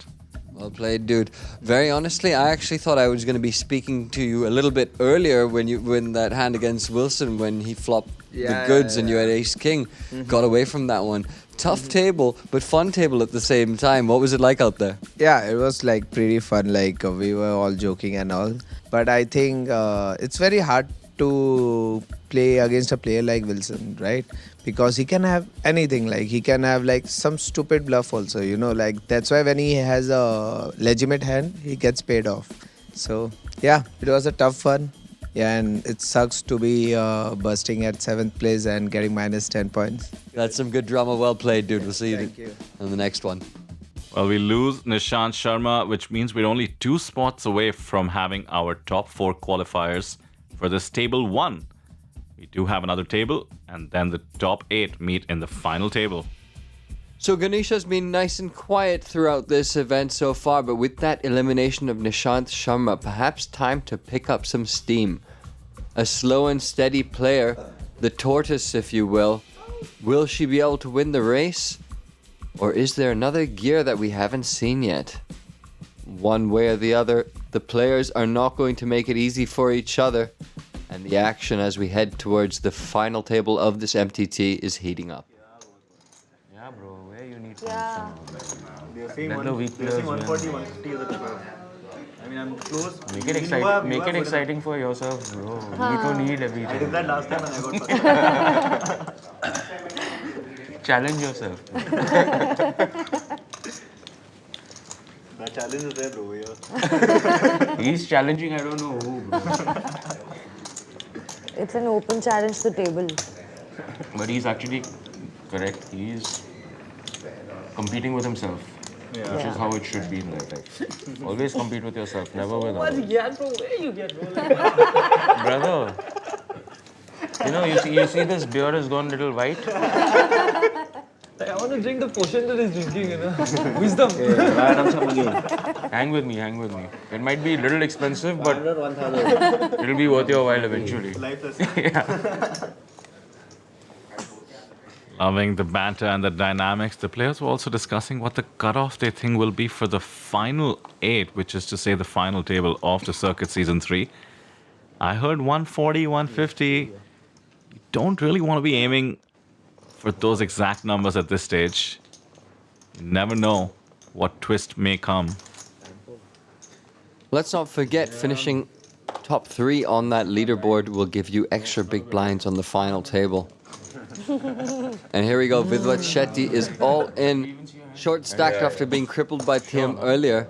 Well played, dude. Very honestly, I actually thought I was going to be speaking to you a little bit earlier when you win that hand against Wilson when he flopped the goods and you had ace king. Got away from that one. Tough table, but fun table at the same time. What was it like out there? Yeah, it was like pretty fun. Like we were all joking and all. But I think it's very hard to play against a player like Wilson, right? Because he can have anything. Like he can have like some stupid bluff also. You know, like that's why when he has a legitimate hand, he gets paid off. So yeah, it was a tough one. Yeah, and it sucks to be bursting at 7th place and getting minus 10 points. That's some good drama. Well played, dude. We'll see you on the next one. Well, we lose Nishant Sharma, which means we're only 2 spots away from having our top 4 qualifiers for this table 1. We do have another table, and then the top 8 meet in the final table. So Ganesha's been nice and quiet throughout this event so far, but with that elimination of Nishant Sharma, perhaps time to pick up some steam. A slow and steady player, the tortoise if you will. Will she be able to win the race? Or is there another gear that we haven't seen yet? One way or the other, the players are not going to make it easy for each other, and the action as we head towards the final table of this MTT is heating up. Yeah, bro, where you need Yeah. They're saying Let the weak players 140, win. 150 is a tough. I mean, I'm close. Make it exciting. Make it exciting for yourself, bro. You don't need I everything. did that last time and I got first. Challenge yourself. That challenge is there, bro. Yeah. He's challenging. I don't know who, bro. It's an open challenge to table. But he's actually correct. He's competing with himself, which is how it should be in life. Like, always compete with yourself, never with others. Bro, where you get Brother, you know, you see this beer has gone little white. Like, I want to drink the potion that he's drinking, you know. Wisdom. Hang with me, hang with me. It might be a little expensive, but it'll be worth your while eventually. Yeah. Loving the banter and the dynamics. The players were also discussing what the cutoff they think will be for the final 8, which is to say the final table of the Circuit Season 3. I heard 140, 150. You don't really want to be aiming for those exact numbers at this stage. You never know what twist may come. Let's not forget, finishing top 3 on that leaderboard will give you extra big blinds on the final table. And here we go, Vidwat Shetty is all in. Short stacked after being crippled by TM earlier.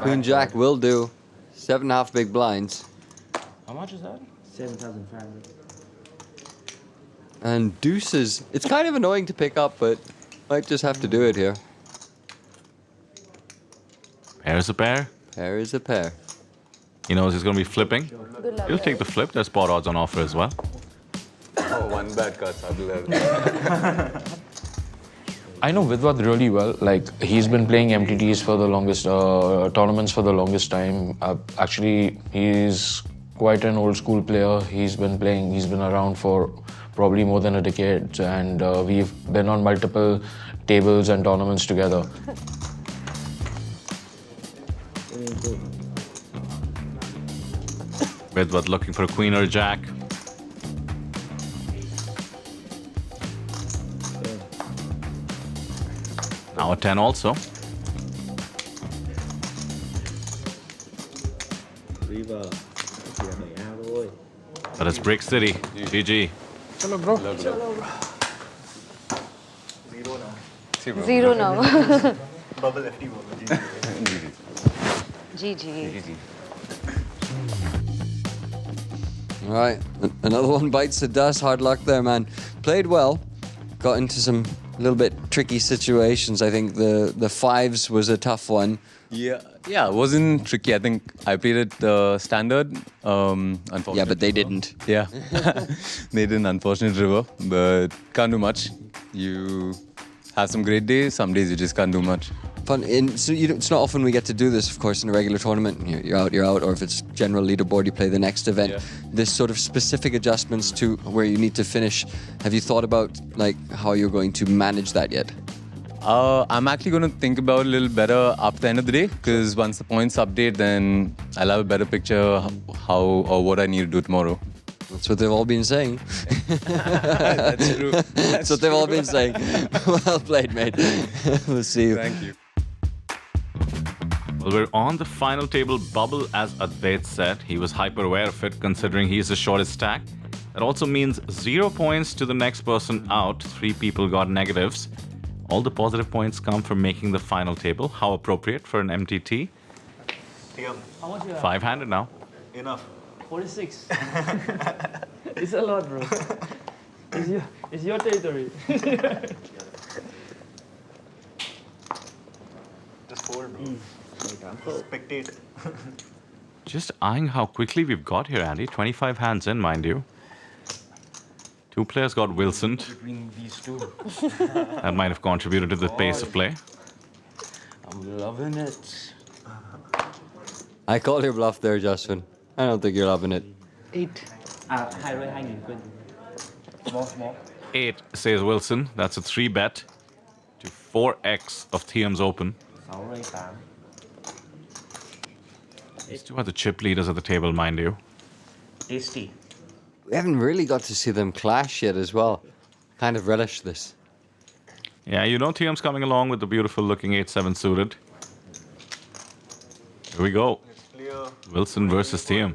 Queen Jack will do. 7.5 big blinds. How much is that? 7,500. And deuces. It's kind of annoying to pick up, but might just have to do it here. Pair is a pair. Pair is a pair. He knows he's going to be flipping. He'll take the flip. There's spot odds on offer as well. one bad card. I know Vidwat really well. Like, he's been playing MTTs for the longest, tournaments for the longest time. Actually, he's quite an old school player. He's been around for probably more than a decade, and we've been on multiple tables and tournaments together. Vidwat looking for a queen or a jack. Now a 10 also. But it's Brick City. GG. Chalo, bro. Zero now. Bubble FT ball. GG. All right, another one bites the dust. Hard luck there, man. Played well. Got into some little bit tricky situations. I think the fives was a tough one. Yeah, it wasn't tricky. I think I played it standard. Unfortunately. Yeah, but they didn't. Yeah, they did an unfortunate river, but can't do much. You have some great days. Some days you just can't do much. Fun. It's not often we get to do this, of course, in a regular tournament. You're out, or if it's general leaderboard, you play the next event. Yeah. This sort of specific adjustments to where you need to finish. Have you thought about like how you're going to manage that yet? I'm actually going to think about it a little better after the end of the day, because once the points update, then I'll have a better picture how or what I need to do tomorrow. That's what they've all been saying. That's true. That's what they've all been saying. Well played, mate. We'll see you. Thank you. Well, we're on the final table bubble, as Advait said. He was hyper aware of it, considering he's the shortest stack. That also means 0 points to the next person out. 3 people got negatives. All the positive points come from making the final table. How appropriate for an MTT. How much you have? 5-handed now. Enough. 46. It's a lot, bro. It's your territory. Just fold, bro. Spectate. Just eyeing how quickly we've got here, Andy. 25 hands in, mind you. 2 players got Wilson. Between these two. That might have contributed to the pace of play. I'm loving it. I call your bluff there, Justin. I don't think you're loving it. 8. Small. 8, says Wilson. That's a 3-bet to 4x of Thiam's open. These two are the chip leaders at the table, mind you. Tasty. We haven't really got to see them clash yet as well. Kind of relish this. Yeah, you know Thiam's coming along with the beautiful looking 8-7 suited. Here we go. Wilson versus Thiam.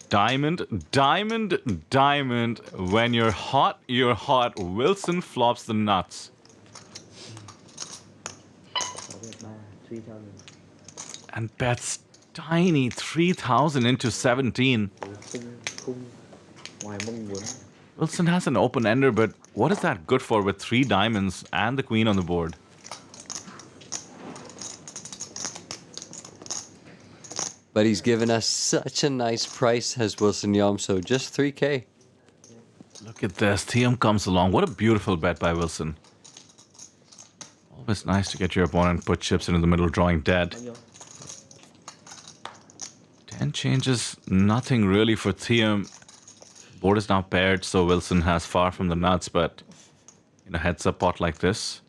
Diamond, diamond, diamond. When you're hot, you're hot. Wilson flops the nuts. And bets tiny 3,000 into 17. Wilson has an open ender, but what is that good for with 3 diamonds and the queen on the board? But he's given us such a nice price, has Wilson Yom, so just 3K. Look at this. Thiam comes along. What a beautiful bet by Wilson. Always nice to get your opponent put chips into the middle, drawing dead. 10 changes, nothing really for Thiam. Board is now paired, so Wilson has far from the nuts, but in a heads-up pot like this,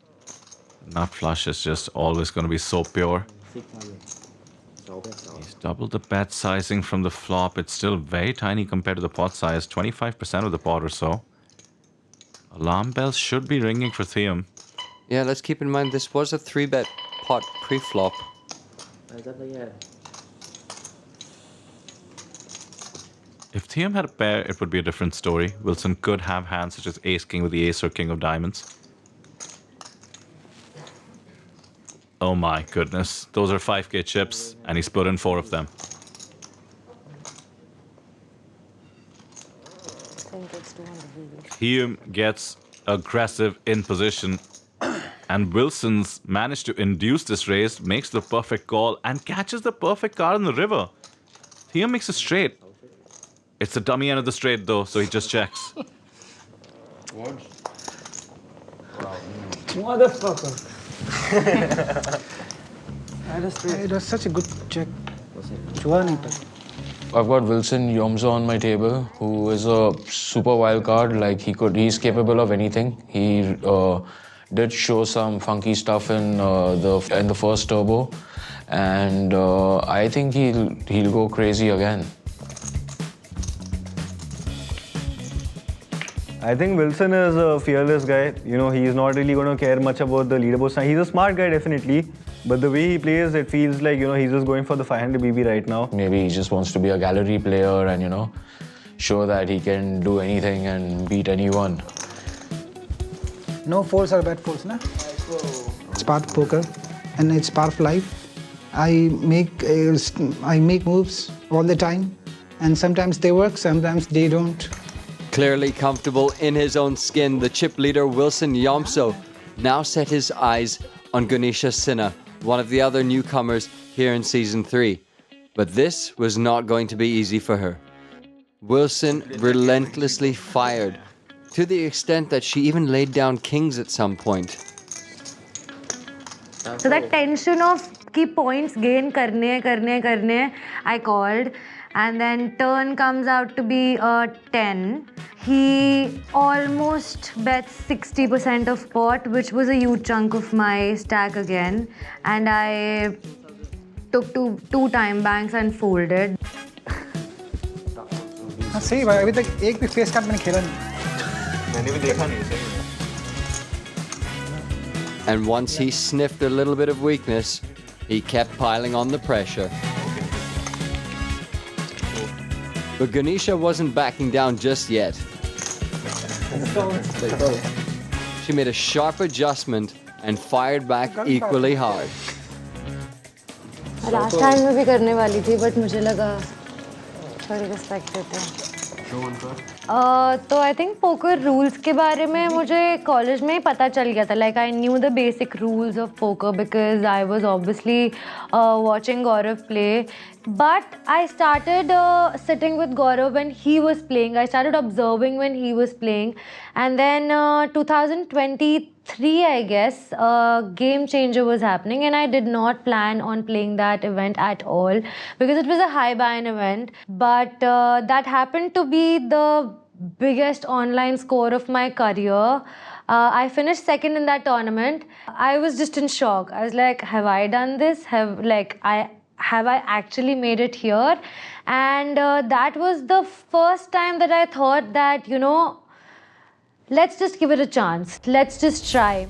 nut flush is just always going to be so pure. He's doubled the bet sizing from the flop. It's still very tiny compared to the pot size, 25% of the pot or so. Alarm bells should be ringing for Thiam. Yeah, let's keep in mind this was a 3-bet pot pre-flop. If Thiam had a pair, it would be a different story. Wilson could have hands such as ace-king with the ace or king of diamonds. Oh my goodness. Those are 5K chips, and he's put in 4 of them. Thiam gets aggressive in position, and Wilson's managed to induce this raise, makes the perfect call, and catches the perfect card in the river. Thiam makes a straight. It's the dummy end of the straight though, so he just checks. Motherfucker. It was such a good check. छुआ नहीं था. I've got Wilson Yomzo on my table, who is a super wild card. Like he's capable of anything. He did show some funky stuff in the first turbo, and I think he'll go crazy again. I think Wilson is a fearless guy. You know, he's not really going to care much about the leaderboard. He's a smart guy, definitely. But the way he plays, it feels like, you know, he's just going for the 500 BB right now. Maybe he just wants to be a gallery player and, you know, show that he can do anything and beat anyone. No folds are bad folds, na? It's part of poker, and it's part of life. I make moves all the time, and sometimes they work, sometimes they don't. Clearly comfortable in his own skin, the chip leader Wilson Yomso now set his eyes on Ganesha Sinha, one of the other newcomers here in Season 3. But this was not going to be easy for her. Wilson relentlessly fired, to the extent that she even laid down kings at some point. So that tension of key points gain karne, I called. And then turn comes out to be a 10. He almost bets 60% of pot, which was a huge chunk of my stack again. And I took two time banks and folded. हाँ सही भाई, अभी तक एक भी face card मैंने खेला नहीं. मैंने भी देखा नहीं सही. And once he sniffed a little bit of weakness, he kept piling on the pressure. But Ganesha wasn't backing down just yet. She made a sharp adjustment and fired back equally hard. Last time मैं भी करने वाली थी, but मुझे लगा थोड़ी respect देते हैं. तो आई थिंक पोकर रूल्स के बारे में मुझे कॉलेज में ही पता चल गया था. Like I knew the basic rules of poker because I was obviously watching Gaurav play. But I started sitting with Gaurav when he was playing. I started observing when he was playing. And then 2023, I guess, Game Changer was happening. And I did not plan on playing that event at all because it was a high buy-in event. But that happened to be the biggest online score of my career. I finished second in that tournament. I was just in shock. I was like, have I done this? Have I actually made it here? And that was the first time that I thought that, you know, let's just give it a chance. Let's just try.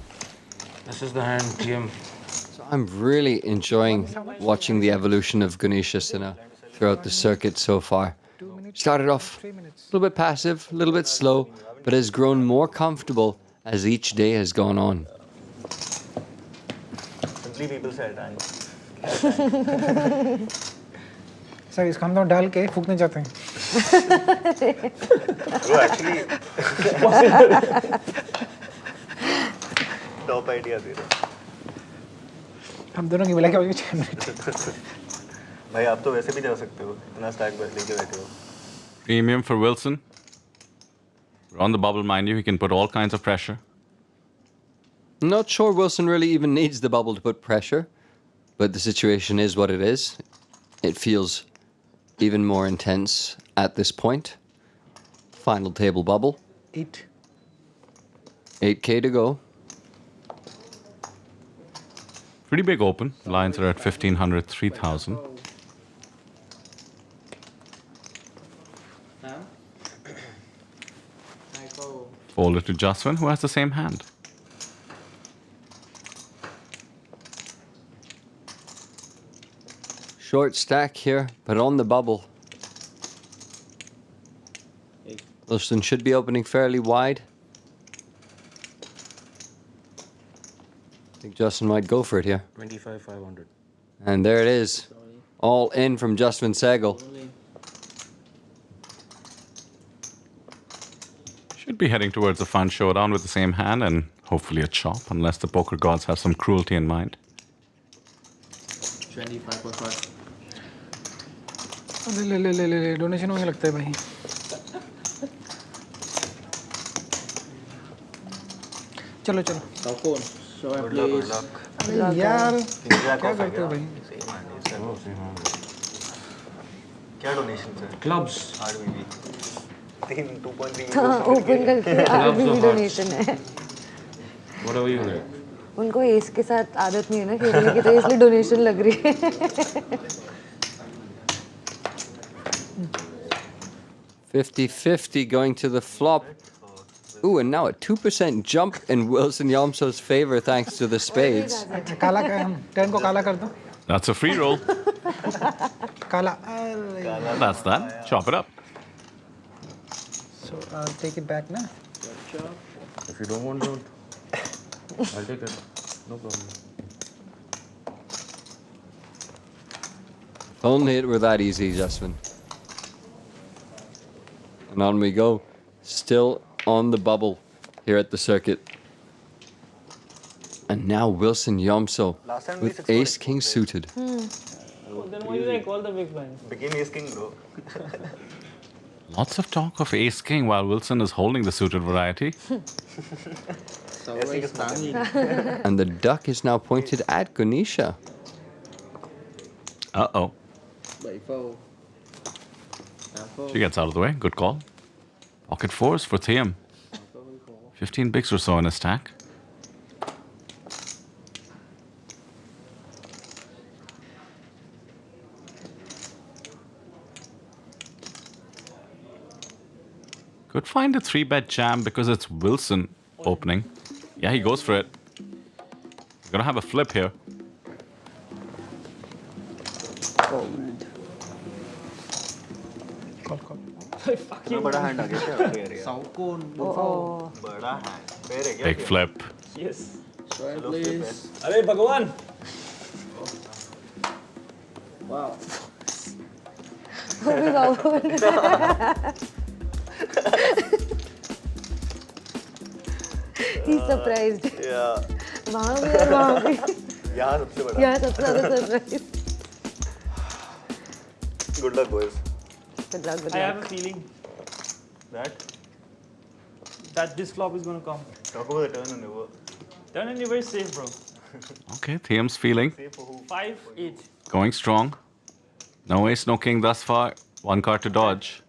This is the hand, GM. So I'm really enjoying watching the evolution of Ganesha Sinha throughout the circuit so far. Started off a little bit passive, a little bit slow, but has grown more comfortable as each day has gone on. Simply people say time. Sir इसको हम तो डाल के फूकने जाते हैं. Bro, actually, top idea दे रहे. हम दोनों की मिला के हो गई. भाई आप तो वैसे भी जा सकते हो. इतना stack लेके बैठे हो. Premium for Wilson. We're on the bubble, mind you. He can put all kinds of pressure. Not sure Wilson really even needs the bubble to put pressure. But the situation is what it is. It feels even more intense at this point. Final table bubble. 8K to go. Pretty big open. Lines are at 1,500, 3,000. Folded to Jaswin, who has the same hand. Short stack here, but on the bubble. Wilson should be opening fairly wide. I think Justin might go for it here. 25,500. And there it is. All in from Justin Segal. Should be heading towards a fun showdown with the same hand and hopefully a chop, unless the poker gods have some cruelty in mind. 25.5. ले donation होने लगता है भाई चलो चलो यार क्या करते हो भाई क्या डोनेशन सर Clubs. ओपन करके आरबीबी डोनेशन है Whatever you like. उनको एस के साथ आदत नहीं है ना खेलने की तो इसलिए डोनेशन लग रही है 50-50 going to the flop. Ooh, and now a 2% jump in Wilson Yomso's favor thanks to the spades. काला टर्न को काला कर दो That's a free roll. काला That's that. Chop it up. so I'll take it back now If you don't want, don't. I'll take it. No problem. Only it were that easy, Jasmine. And on we go. Still on the bubble here at the circuit. And now Wilson Yomso with ace king suited. Then why did I call the big blind? Begin ace king, bro. Lots of talk of ace king while Wilson is holding the suited variety. And the duck is now pointed at Ganesha. Uh-oh. She gets out of the way. Good call. Pocket fours for Thiam. 15 bigs or so in his stack. Could find a 3-bet jam because it's Wilson opening. Yeah, he goes for it. We're gonna have a flip here. इतना बड़ा hand आ गया क्या साउकोन बड़ा hand पैर है क्या Big flip. Yes अरे भगवान वाओ He's surprised. Yeah. वहाँ भी और वहाँ भी यहाँ सबसे बड़ा यहाँ सबसे ज़्यादा surprise. Good luck, boys. Good luck, good I have luck. a feeling that this flop is going to come. Talk about the turn and river. Turn and river is safe, bro. Okay, Thiam's feeling. 5-8. Going strong. No ace, no king thus far. One card to dodge.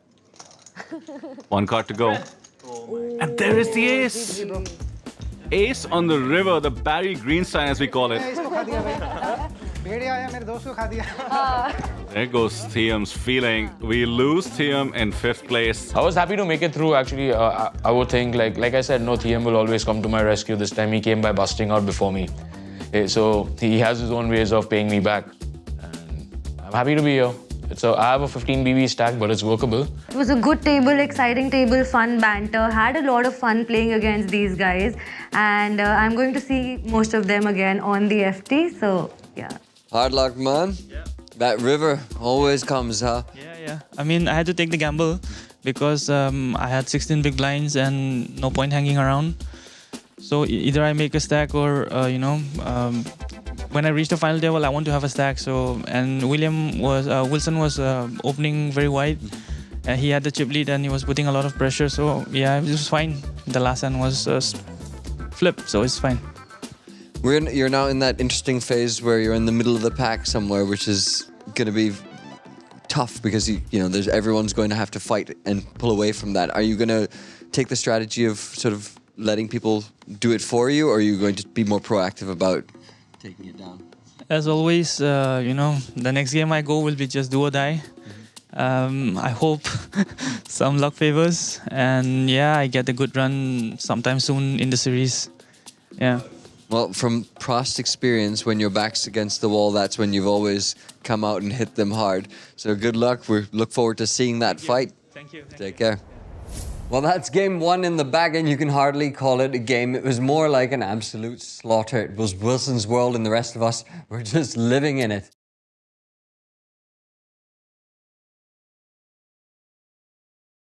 One card to go. And there is the ace. Ace on the river, the Barry Greenstein as we call it. इसको खा दिया भाई भेड़िया आया मेरे दोस्त को खा दिया There goes Thiam's feeling. We lose Thiam in 5th place. I was happy to make it through. Actually, I would think like I said, no, Thiam will always come to my rescue. This time he came by busting out before me. So he has his own ways of paying me back. And I'm happy to be here. So I have a 15 BB stack, but it's workable. It was a good table, exciting table, fun banter. Had a lot of fun playing against these guys, and I'm going to see most of them again on the FT. So yeah. Hard luck, man. Yeah. That river always comes, huh? Yeah. I mean, I had to take the gamble because I had 16 big blinds and no point hanging around. So either I make a stack or when I reach the final table, I want to have a stack. So and Wilson was opening very wide. He had the chip lead and he was putting a lot of pressure. So yeah, it was fine. The last hand was flip, so it's fine. You're now in that interesting phase where you're in the middle of the pack somewhere, which is going to be tough because there's everyone's going to have to fight and pull away from that. Are you going to take the strategy of sort of letting people do it for you, or are you going to be more proactive about taking it down? As always, the next game I go will be just do or die. I hope some luck favors, and yeah, I get a good run sometime soon in the series. Yeah. Well, from past experience, when your back's against the wall, that's when you've always come out and hit them hard. So good luck. We look forward to seeing that fight. Thank you. Take care. Well, that's game one in the bag, and you can hardly call it a game. It was more like an absolute slaughter. It was Wilson's world, and the rest of us were just living in it.